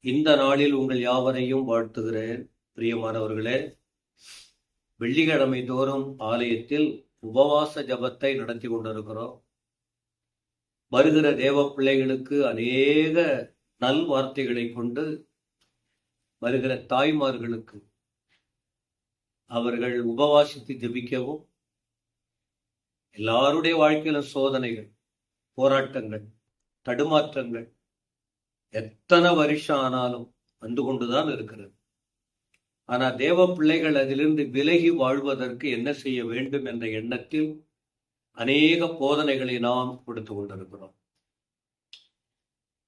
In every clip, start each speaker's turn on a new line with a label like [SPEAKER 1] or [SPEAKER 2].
[SPEAKER 1] இந்த நாளில் உங்கள் யாவரையும் வாழ்த்துகிறேன். பிரியமானவர்களே, வெள்ளிக்கிழமை தோறும் ஆலயத்தில் உபவாச ஜபத்தை நடத்தி கொண்டிருக்கிறோம். வருகிற தேவ பிள்ளைகளுக்கு அநேக நல் வார்த்தைகளை கொண்டு வருகிற தாய்மார்களுக்கு அவர்கள் உபவாசித்து ஜபிக்கவும், எல்லாருடைய வாழ்க்கையில சோதனைகள், போராட்டங்கள், தடுமாற்றங்கள் எத்தனை வருஷம் ஆனாலும் வந்து கொண்டுதான் இருக்கிறது. ஆனா தேவ பிள்ளைகள் அதிலிருந்து விலகி வாழ்வதற்கு என்ன செய்ய வேண்டும் என்ற எண்ணத்தில் அநேக போதனைகளை நாம் கொடுத்து கொண்டிருக்கிறோம்.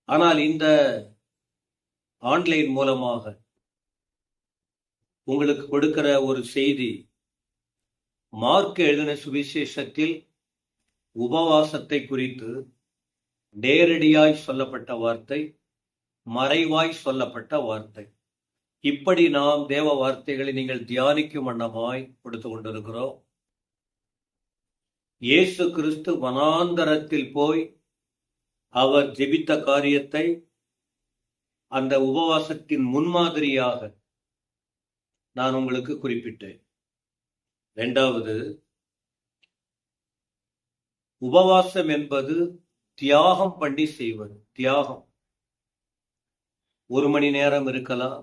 [SPEAKER 1] ஆனால் இந்த ஆன்லைன் மூலமாக உங்களுக்கு கொடுக்கிற ஒரு செய்தி, மார்க் எழுதின சுவிசேஷத்தில் உபவாசத்தை குறித்து நேரடியாய் சொல்லப்பட்ட வார்த்தை, மறைவாய் சொல்லப்பட்ட வார்த்தை. இப்படி நாம் தேவ வார்த்தைகளை நீங்கள் தியானிக்கும் வண்ணமாய் கொடுத்து கொண்டிருக்கிறோம். இயேசு கிறிஸ்து வனாந்தரத்தில் போய் அவர் ஜெபித்த காரியத்தை அந்த உபவாசத்தின் முன்மாதிரியாக நான் உங்களுக்கு குறிப்பிட்டேன். இரண்டாவது, உபவாசம் என்பது தியாகம் பண்ணி செய்வது. தியாகம் 1 மணி நேரம் இருக்கலாம்,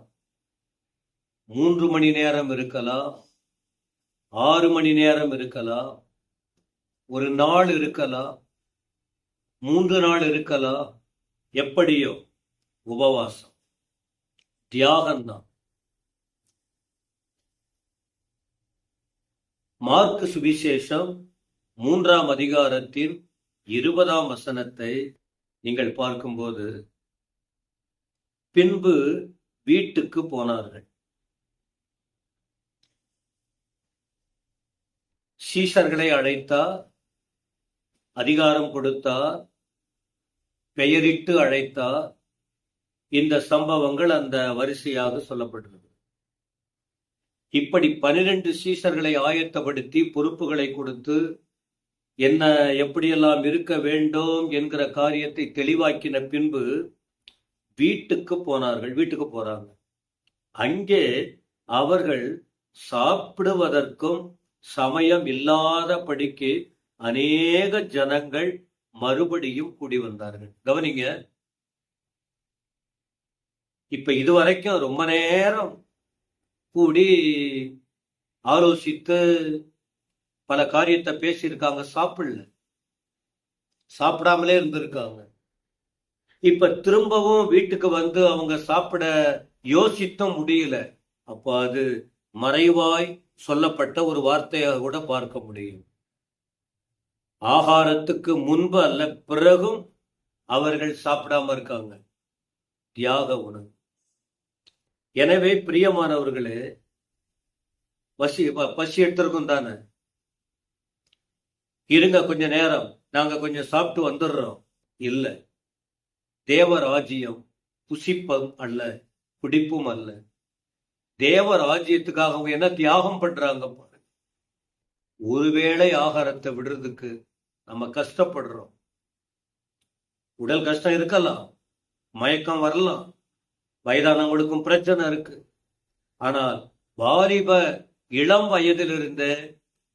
[SPEAKER 1] 3 மணி நேரம் இருக்கலாம், 6 மணி நேரம் இருக்கலாம், ஒரு நாள் இருக்கலாம், 3 நாள் இருக்கலாம். எப்படியோ உபவாசம் தியாகம்தான். மார்க் சுவிசேஷம் 3ஆம் அதிகாரத்தின் 20ஆம் வசனத்தை நீங்கள் பார்க்கும்போது, பின்பு வீட்டுக்கு போனார்கள். சீஷர்களை அழைத்தார், அதிகாரம் கொடுத்தார், பெயரிட்டு அழைத்தார். இந்த சம்பவங்கள் அந்த வரிசையாக சொல்லப்படுகிறது. இப்படி 12 சீஷர்களை ஆயத்தப்படுத்தி பொறுப்புகளை கொடுத்து என்ன எப்படியெல்லாம் இருக்க வேண்டும் என்கிற காரியத்தை தெளிவாக்கின பின்பு வீட்டுக்கு போனார்கள். வீட்டுக்கு போறாங்க. அங்கே அவர்கள் சாப்பிடுவதற்கும் சமயம் இல்லாதபடிக்கு அநேக ஜனங்கள் மறுபடியும் கூடி வந்தார்கள். கவனிங்க, இப்ப இதுவரைக்கும் ரொம்ப நேரம் கூடி ஆலோசித்து பல காரியத்தை பேசியிருக்காங்க, சாப்பிடாமலே இருந்திருக்காங்க. இப்ப திரும்பவும் வீட்டுக்கு வந்து அவங்க சாப்பிட யோசித்தும் முடியல. அப்ப அது மறைவாய் சொல்லப்பட்ட ஒரு வார்த்தையாக கூட பார்க்க முடியும். ஆகாரத்துக்கு முன்பு அல்ல, பிறகும் அவர்கள் சாப்பிடாம இருக்காங்க. தியாக உணவு. எனவே பிரியமானவர்களே, பசி எடுத்திருக்கும் தானே, இருங்க கொஞ்ச நேரம், நாங்க கொஞ்சம் சாப்பிட்டு வந்துடுறோம். இல்லை, தேவராஜ்யம் புசிப்பம் அல்ல, குடிப்பும் அல்ல. தேவராஜ்யத்துக்காக அவங்க என்ன தியாகம் பண்றாங்க பாருங்க. ஒருவேளை ஆகாரத்தை விடுறதுக்கு நம்ம கஷ்டப்படுறோம். உடல் கஷ்டம் இருக்கலாம், மயக்கம் வரலாம், வயதானவங்களுக்கும் பிரச்சனை இருக்கு. ஆனால் வாலிப இளம் வயதில் இருந்த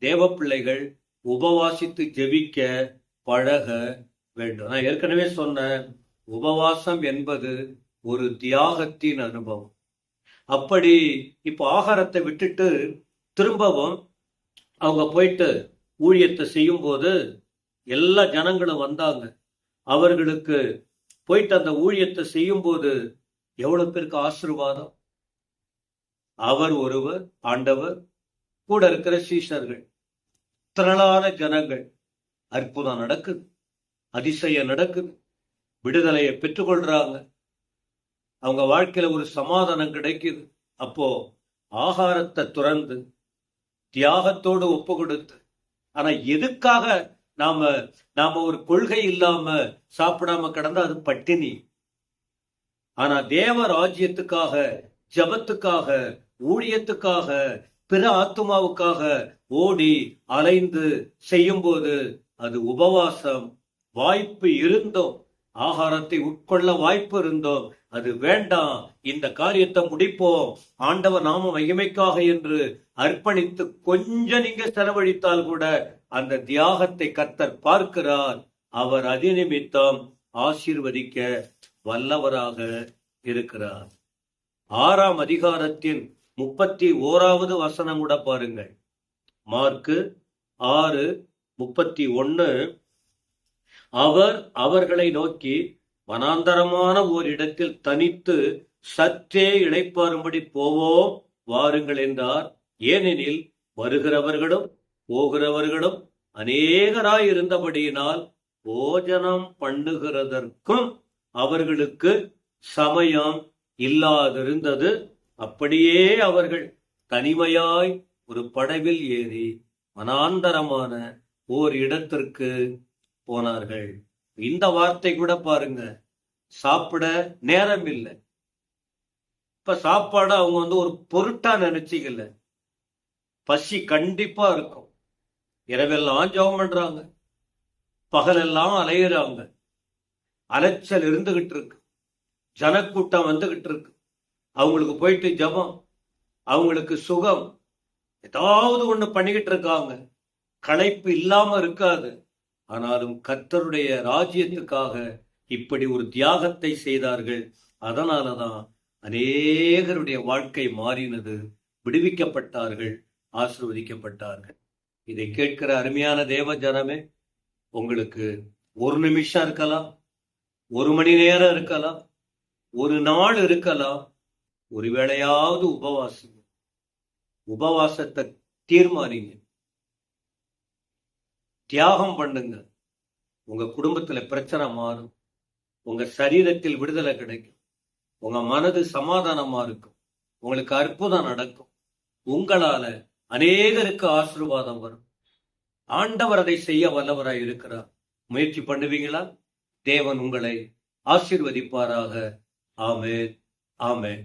[SPEAKER 1] தேவ பிள்ளைகள் உபவாசித்து ஜெபிக்க பழக வேண்டும். நான் ஏற்கனவே சொன்னேன், உபவாசம் என்பது ஒரு தியாகத்தின் அனுபவம். அப்படி இப்போ ஆகாரத்தை விட்டுட்டு திரும்பவும் அவங்க போயிட்டு ஊழியத்தை செய்யும் போது எல்லா ஜனங்களும் வந்தாங்க. அவர்களுக்கு போயிட்டு அந்த ஊழியத்தை செய்யும் போது எவ்வளவு பேருக்கு ஆசீர்வாதம். அவர் ஒருவர், ஆண்டவர், கூட இருக்கிற சீஷர்கள், திரளான ஜனங்கள். அற்புதம் நடக்குது, அதிசயம் நடக்குது, விடுதலையை பெற்றுக்கொள்றாங்க. அவங்க வாழ்க்கையில ஒரு சமாதானம் கிடைக்குது. அப்போ ஆகாரத்தை துறந்து தியாகத்தோடு ஒப்பு கொடுத்து, ஆனா எதுக்காக நாம ஒரு கொள்கை இல்லாம சாப்பிடாம கிடந்தா அது பட்டினி. ஆனா தேவ ராஜ்யத்துக்காக, ஜபத்துக்காக, ஊழியத்துக்காக, பிற ஆத்துமாவுக்காக ஓடி அலைந்து செய்யும் போது அது உபவாசம். வாய்ப்பு இருந்தோம், ஆகாரத்தை உட்கொள்ள வாய்ப்பு இருந்தோம், அது வேண்டாம், இந்த காரியத்தை முடிப்போம், ஆண்டவர் நாம மகிமைக்காக என்று அர்ப்பணித்து கொஞ்சம் நீங்க செலவழித்தால் கூட அந்த தியாகத்தை கர்த்தர் பார்க்கிறார். அவர் அதிநிமித்தம் ஆசீர்வதிக்க வல்லவராக இருக்கிறார். 6ஆம் அதிகாரத்தின் 31வது வசனம் கூட பாருங்கள். மார்க்கு 6:31. அவர் அவர்களை நோக்கி, வனாந்தரமான ஓரிடத்தில் தனித்து சற்றே இளைப்பாறும்படி போவோம் வாருங்கள் என்றார். ஏனெனில் வருகிறவர்களும் போகிறவர்களும் அநேகராயிருந்தபடியினால் போஜனம் பண்ணுகிறதற்கும் அவர்களுக்கு சமயம் இல்லாதிருந்தது. அப்படியே அவர்கள் தனிமையாய் ஒரு படவில் ஏறி வனாந்தரமான ஓர் இடத்திற்கு போனார்கள். இந்த வார்த்தை கூட பாருங்க, சாப்பிட நேரம் இல்லை. இப்ப சாப்பாடு அவங்க ஒரு பொருட்டா நினைச்சிக்கல. பசி கண்டிப்பா இருக்கும். இரவெல்லாம் ஜெபம் பண்றாங்க, பகலெல்லாம் அலையிறாங்க, அலைச்சல் இருந்துகிட்டு இருக்கு, ஜனக்கூட்டம் வந்துகிட்டு இருக்கு. அவங்களுக்கு போயிட்டு ஜெபம், அவங்களுக்கு சுகம், ஏதாவது ஒண்ணு பண்ணிக்கிட்டு இருக்காங்க. களைப்பு இல்லாம இருக்காது. ஆனாலும் கர்த்தருடைய ராஜ்யத்துக்காக இப்படி ஒரு தியாகத்தை செய்தார்கள். அதனாலதான் அநேகருடைய வாழ்க்கை மாறினது, விடுவிக்கப்பட்டார்கள், ஆசீர்வதிக்கப்பட்டார்கள். இதை கேட்கிற அருமையான தேவ ஜனமே, உங்களுக்கு ஒரு நிமிஷம் இருக்கலாம், ஒரு மணி நேரம் இருக்கலாம், ஒரு நாள் இருக்கலாம். ஒருவேளையாவது உபவாசத்தை தீர்மானிங்க, தியாகம் பண்ணுங்க. உங்க குடும்பத்துல பிரச்சனை மாறும், உங்க சரீரத்தில் விடுதலை கிடைக்கும், உங்க மனது சமாதானமா இருக்கும், உங்களுக்கு அற்புதம் நடக்கும். உங்களால அநேகருக்கு ஆசீர்வாதம் வரும். ஆண்டவர் அதை செய்ய வல்லவராய் இருக்கிறார். முயற்சி பண்ணுவீங்களா? தேவன் உங்களை ஆசீர்வதிப்பாராக. ஆமென், ஆமென்.